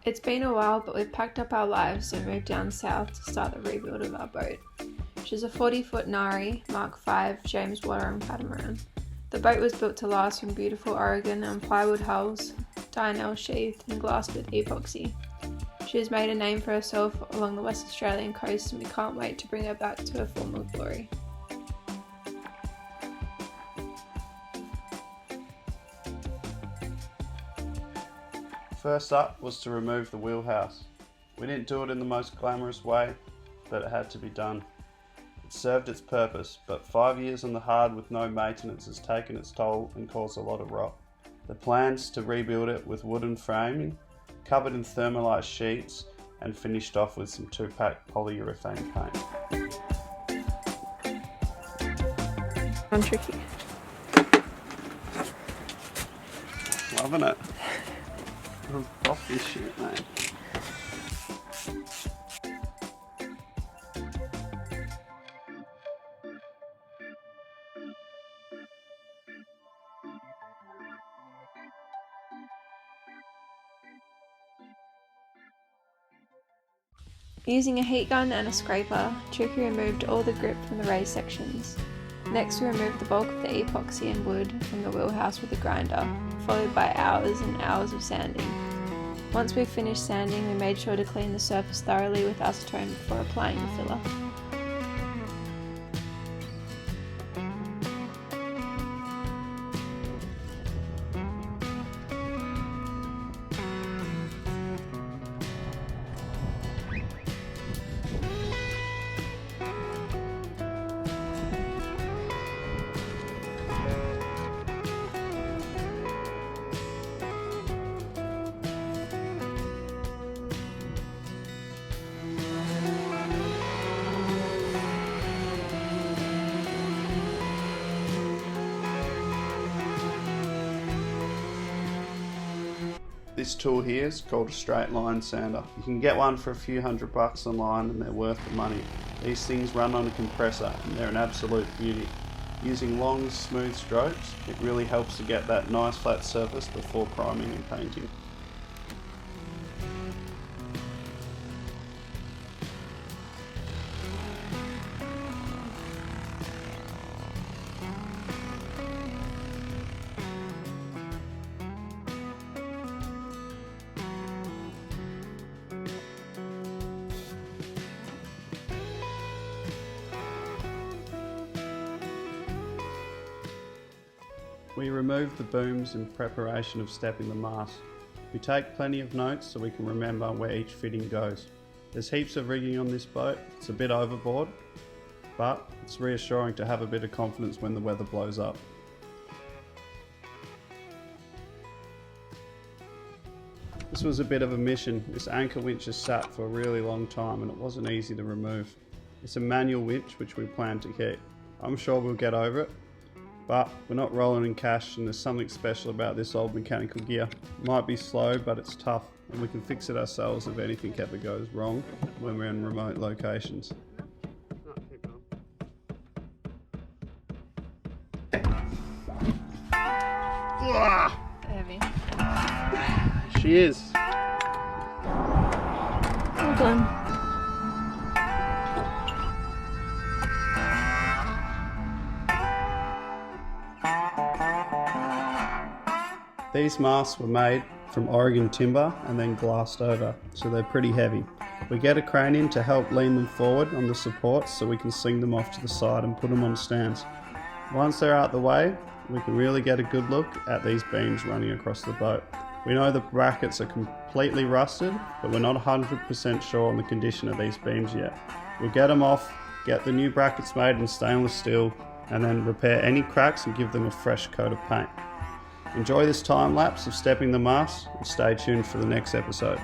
It's been a while, but we've packed up our lives and moved down south to start the rebuild of our boat, which is a 40-foot Narai Mark V James Wharram catamaran. The boat was built to last from beautiful Oregon on plywood hulls, Dynel sheathed and glassed with epoxy. She has made a name for herself along the West Australian coast, and we can't wait to bring her back to her former glory. First up was to remove the wheelhouse. We didn't do it in the most glamorous way, but it had to be done. It served its purpose, but 5 years on the hard with no maintenance has taken its toll and caused a lot of rot. The plans to rebuild it with wooden framing, covered in thermalized sheets, and finished off with some 2-pack polyurethane paint. I'm tricky. Loving it. Off this shit, mate. Using a heat gun and a scraper, Tricky removed all the grip from the raised sections. Next we removed the bulk of the epoxy and wood from the wheelhouse with a grinder, followed by hours and hours of sanding. Once we finished sanding, we made sure to clean the surface thoroughly with acetone before applying the filler. This tool here is called a straight line sander. You can get one for a few $100 online and they're worth the money. These things run on a compressor and they're an absolute beauty. Using long, smooth strokes, it really helps to get that nice flat surface before priming and painting. We remove the booms in preparation of stepping the mast. We take plenty of notes so we can remember where each fitting goes. There's heaps of rigging on this boat, it's a bit overboard, but it's reassuring to have a bit of confidence when the weather blows up. This was a bit of a mission. This anchor winch has sat for a really long time and it wasn't easy to remove. It's a manual winch which we plan to keep. I'm sure we'll get over it. But we're not rolling in cash and there's something special about this old mechanical gear. It might be slow, but it's tough and we can fix it ourselves if anything ever goes wrong when we're in remote locations. Heavy. She is. Well done. These masts were made from Oregon timber and then glassed over, so they're pretty heavy. We get a crane in to help lean them forward on the supports so we can swing them off to the side and put them on stands. Once they're out the way, we can really get a good look at these beams running across the boat. We know the brackets are completely rusted, but we're not 100% sure on the condition of these beams yet. We'll get them off, get the new brackets made in stainless steel, and then repair any cracks and give them a fresh coat of paint. Enjoy this time lapse of stepping the mast and stay tuned for the next episode.